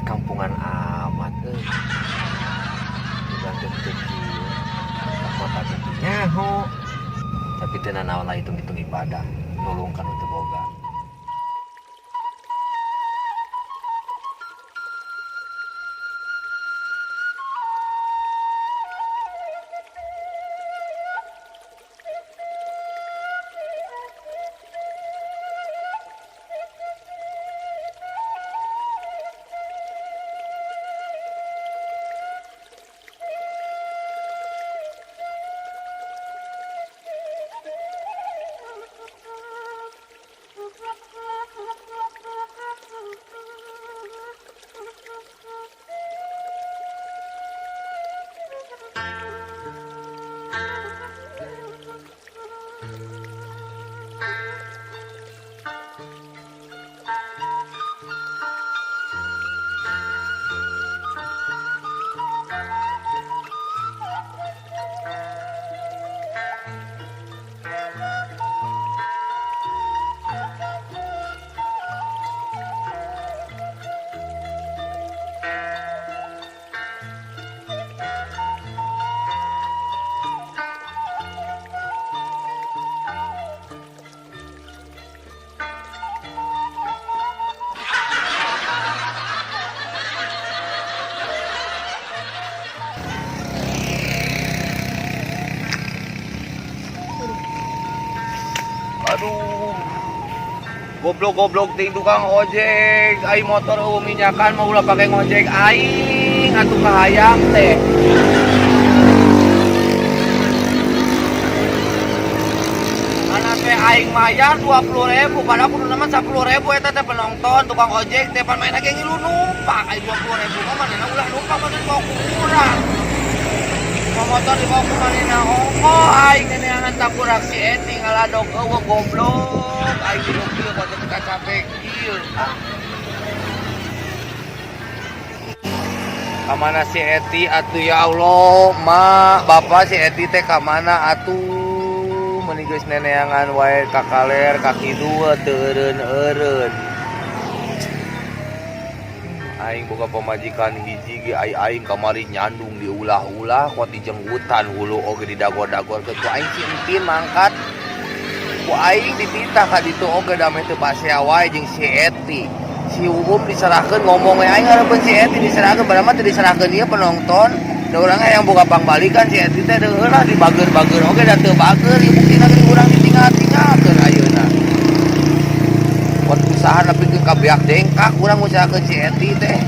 kampungan amat bukan rezeki ke kota gitu nyaho tapi teu naon lah hitung-hitung ibadah nulungkan untuk boga. Aduh, goblok-goblok ting tukang ojek, aing motor minyakan mau ulah pakai ngojek aing, atuh kahayang teh. Karena teh aing mayar 20.000, padahal kudu nama 10.000 eta teh penonton tukang ojek teh pan main lagi ngilu numpang, aing 20.000 mah manehna ulah numpang mah dibawa ku urang. Motor dibawa ke manehna ongkoh aing neneangan takurak si Eti ngaladog eueuh goblok aing hidup ieu kota teu capek ieu kamana si Eti atuh ya Allah ma bapak si Eti teh kamana atuh meuni geus neneangan wae kakaler kaki dua teu eureun-eureun aing boga pamajikan hiji ge aing kamari nyandung diulah-ulah kuat dijenggutan hulu oge didagor-dagor ke ku aing si entin mangkat ku aing dititah ka ditu oge da teu basea wae jeung si Eti si Uum diserahkeun ngomong we aing hareupeun si Eti diserahkeun padahal mah teu diserahkeun ieu penonton da urang yang boga pangbalikan si Eti teh deueuh lah dibager-bager oge da teu bager ieu buktina geuning urang ditinggal-tinggalkeun ayeuna buat usaha tapi ke kabeak dengkak urang usahakeun si Eti teh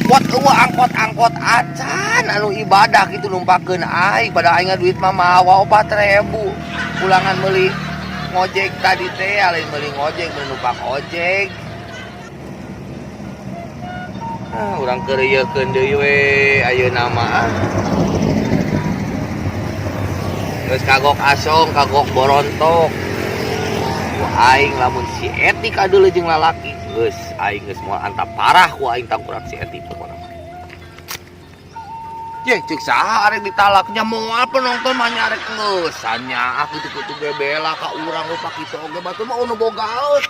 buat eueuh angkot-angkot acan anu ibadah kitu numpakeun aing pada aing duit mah mawa 4.000 pulangan meuli ngojek tadi teh lain meuli ngojek meuli numpak ojek urang keureuyekeun deui we ayeuna mah geus kagok asong kagok borontok aing lamun si Eti kadeuleu jeung lalaki geus aing geus moal antap parah ku aing tangkurak si Eti pokona ye ceuk saha arek ditalaknya moal penonton mah nyarek ngeusan nya aku teu kudu gebela ka urang rupa kitu oge batu mah unu bogaeut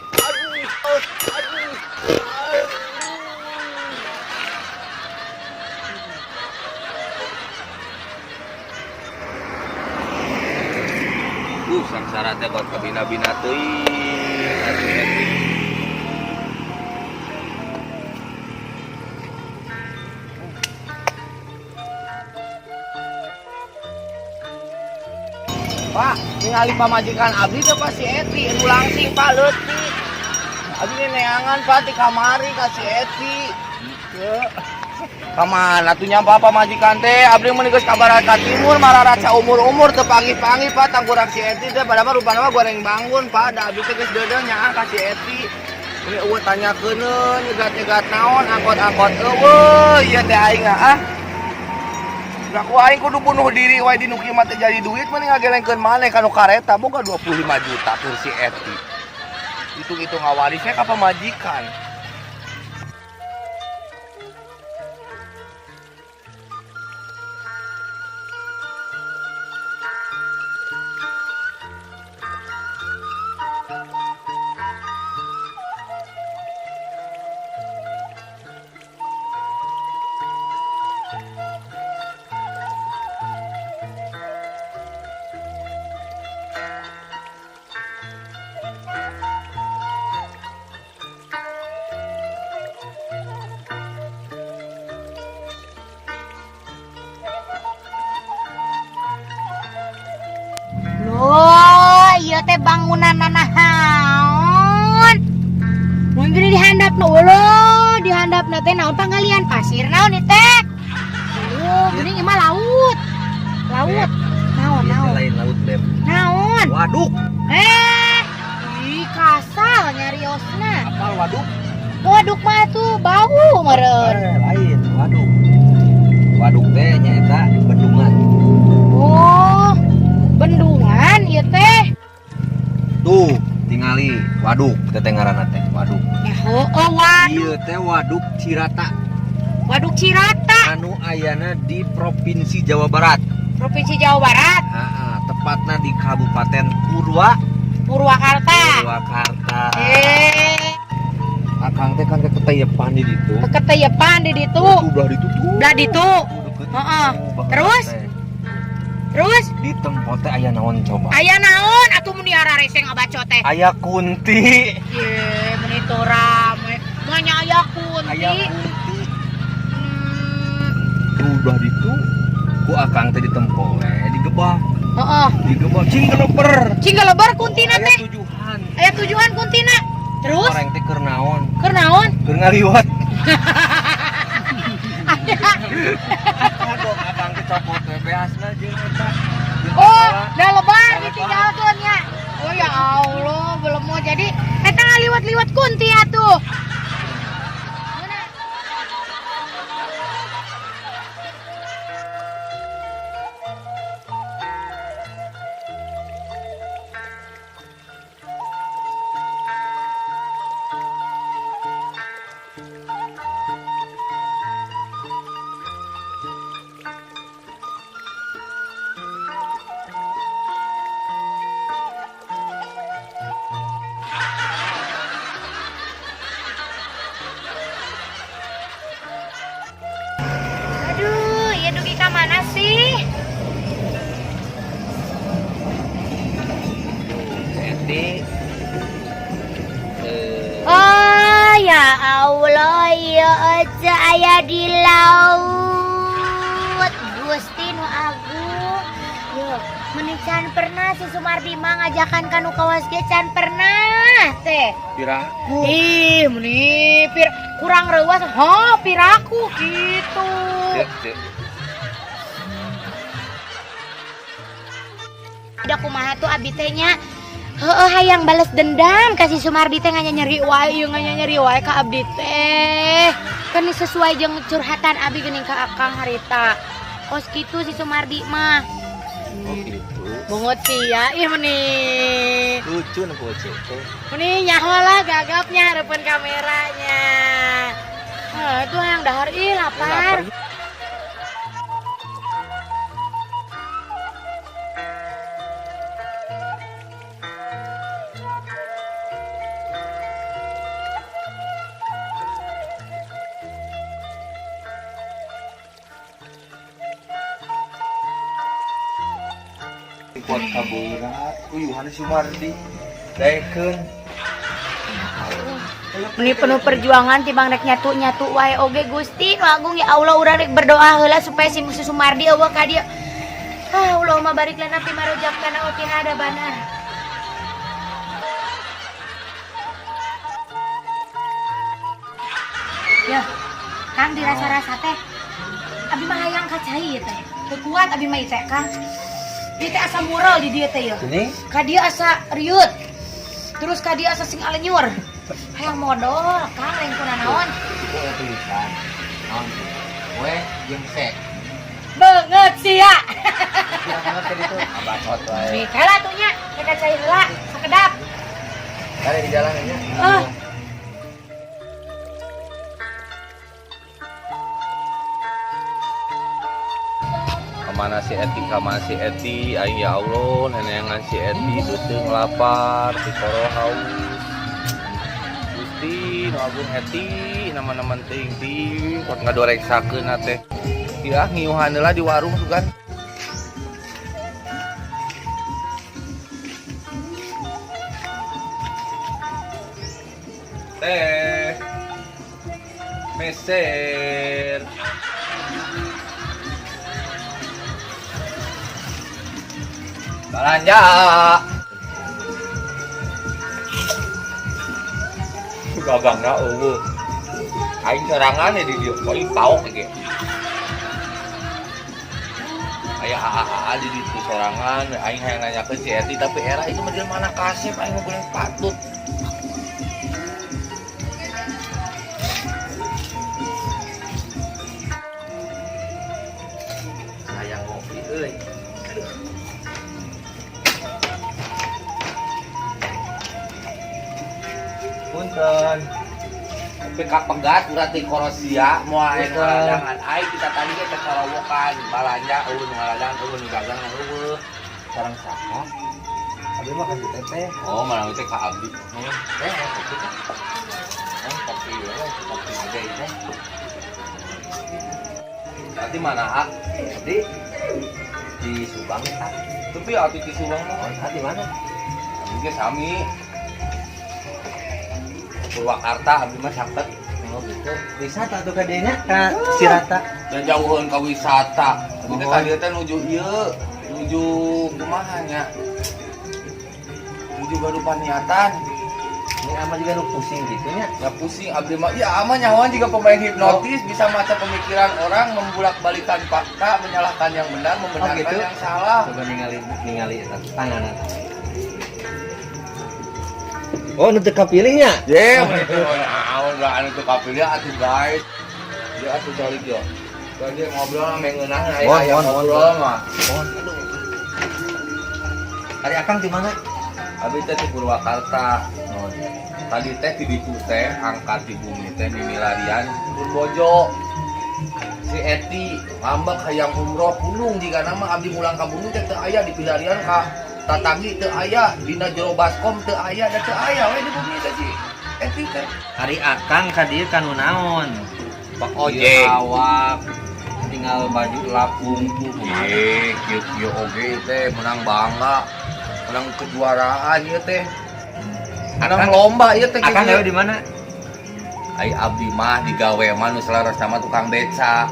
sangsara teh kot kabina-bina teuing atuh Eti. Pak, ningali pamajikan abdi teh Pak si Eti, anu langsing Pak leutik. Abdi neangan Pak di kamari ka si Eti. Teu. Kamana atuh nyampa pamajikan teh abdi meuni geus kabaran ka timur mararaca umur-umur teu panggih-panggih Pak tangkurak si Eti teh padahal rupana mah goreng bangun Pak da abdi teh geus deudeuh nyaah ka si Eti. Ini eueuh tanyakeun nyegat-nyegat naon angkot-angkot eueuh ieu teh aing ah. Da ku aing kudu bunuh diri wae di nu kieu mah teh jadi duit mending ngagelengkeun maneh ka nu kareta boga 25 juta tur si Eti. Hitung-hitung ngawarisnya ka pamajikan. ieu teh bangunan naon? Mun gini dihandapna ulah, dihandapna teh naon panggalian pasir naon ieu teh? Geuning ieu mah laut. Laut. Naon? Lain laut, Beb. Naon? Waduk. Ih, kasal nyariosna. Apal waduk? Waduk mah tuh bau meureun. Lain, waduk. Waduk teh nyaeta bendungan. Oh, bendungan ieu teh. Tuh, tingali waduk, teteh ngaranna teh, waduk. Oh, waduk. Ieu teh waduk Cirata. Waduk Cirata, Anu ayana di Provinsi Jawa Barat. Provinsi Jawa Barat, Tepatna di Kabupaten Purwakarta. Purwakarta. Akang teh kan keteyepan di ditu. Keteyepan di ditu. Udah ditutup. Udah ditu. Heeh. Terus di tempat teh aya naon coba? aya naon atuh mun diara rese ngabacot teh? Aya kunti. Ye, mun itu rame. Manya aya kunti. Aya kunti. Udah ditu ku akang teh ditempo we digebak. Heeh. Digebak Cingaleber kuntina aya teh. tujuan. Aya tujuan kuntina. Terus Orang teh keur naon? keur naon? Keur ngaliwat. Aduh, akang teh copot we beasna jeung eta. Oh, dah lebar ditinggalkeun nya. Oh ya Allah, belum mau jadi eta ngaliwat-liwat kunti atuh. Aduh, ya dugi ka mana sih? Eti. Oh ya Allah, ya aja aya di laut. Gusti nu agung. Yo, meni can pernah si Sumardi mah ngajakan kanu kawas ge can pernah teh. Piraku. Ih, meni kurang reuas, piraku gitu. Ada kumaha tuh abi teh nya. Heeh, hayang balas dendam kasih Sumardi teh nyeri wae, nyeri wae ka abdi teh. Kan ini sesuai jeung curhatan abi geuning ka Akang harita. Kos kitu si Sumardi mah. Oh gitu. Bungut sih ya, ih meni. Lucu nu bocil teh. Meni nyaho lah gagapnya hareupeun kameranya. Itu yang dahar ih lapar. Kuat kaburat, kuyuhan Sumardi. Daekeun. Ini penuh perjuangan timbang rek nyatu wae oge Gusti nu agung ya Allah urang rek berdoa heula supaya si Musi Sumardi eueuh ka dieu. Allahumma barik lana fi ma razaqtana wa qina adzabannar. Ya, Kang dirasa-rasa teh. Abi mah hayang kacai teh. Teu kuat abi mah teh Kang. Ieu teh asa mural di dieu teh ya. Ini Ka dieu asa riut. Terus ka dieu asa sing alenyur. Hayang modal, Kang lain kunaon. itu tulisan. Naon? We jeung sek. Banget sih ya. Kira-kira tadi itu abacot wae. Nih, kala tuh nya, kita cai heula, sakedap. Kali di jalan aja. Kemana si Eti, ay ya Allah, nenengan si Eti, beuteung lapar, dikoro haus. Gusti, nu agung Eti, nama-naman ting-ting, pot ngadoreksakeun teh. Ya, ngiuhan heula di warung tuh kan. Teh, meser. Belanja. gagangna eueuh. Aing sorangan di dieu paling paok ge. Aya aa di ditu sorangan, aing hayang nanyakeun si Eti tapi era itu mah mana kasep aing mah boleh patut. Hayang ngopi euy. Punten. Tapi kapegat berarti korosia moal aya ngaladangan ai kita tadi ge teh karawokan balanja eueuh ngaladang eueuh nu dagang eueuh sareng saha abi mah kan teteh oh malah teh ka abdi kopi teh kopi ya kopi aja itu berarti mana di Subang tah tapi atuh di Subang mah di mana abi ge sami Purwakarta abdi mah saket. Oh gitu. Wisata tuh kadenya ka Cirata. Dan jauheun ka wisata. Abdi teh tadi teh nuju ieu, nuju kumaha nya? Nuju gadupan niatan. Ini ama juga nu pusing gitu nya. Ya pusing abdi mah iya ama nyawan juga pemain hipnotis bisa maca pemikiran orang, membulak-balikan fakta, menyalahkan yang benar, membenarkan gitu? Yang salah. Coba ningali tanganan. Oh, nu teu kapilihnya. Ye, naon lah anu teu kapilih atuh guys. Dia atuh balik yo. Jadi ngobrol ame ngeunah aya ngobrol mah. Ari Akang di mana? Abi teh di Purwakarta. Tadi teh di ditu teh angkat di bumi teh mimilarian Purbojo. Si Eti ngambek hayang umroh gunung jika nama abdi mulang ka gunung teh teu aya di pilarian ka Tatagi teu aya, dina jero baskom teu aya da teu aya we di bumi teh si Eti teh. Ari Akang ka dieu kanu naon? Pak ojek. Awak tinggal baju lapung ye, kieu oge teh menang bangga. Menang kejuaraan ieu teh. Menang lomba ieu teh. Akang gawe di mana? Ai abdi mah digawe mah nu selaras sama tukang beca.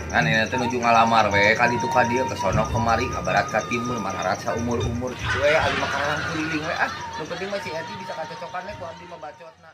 Kan ini teh nuju ngalamar we kali itu ka dieu ke sono kemari ka barat ka timur manarat sa umur-umur kitu we abdi mah kaliling we nu penting mah si Eti bisa kacocokan we ku abdi mah bacotna.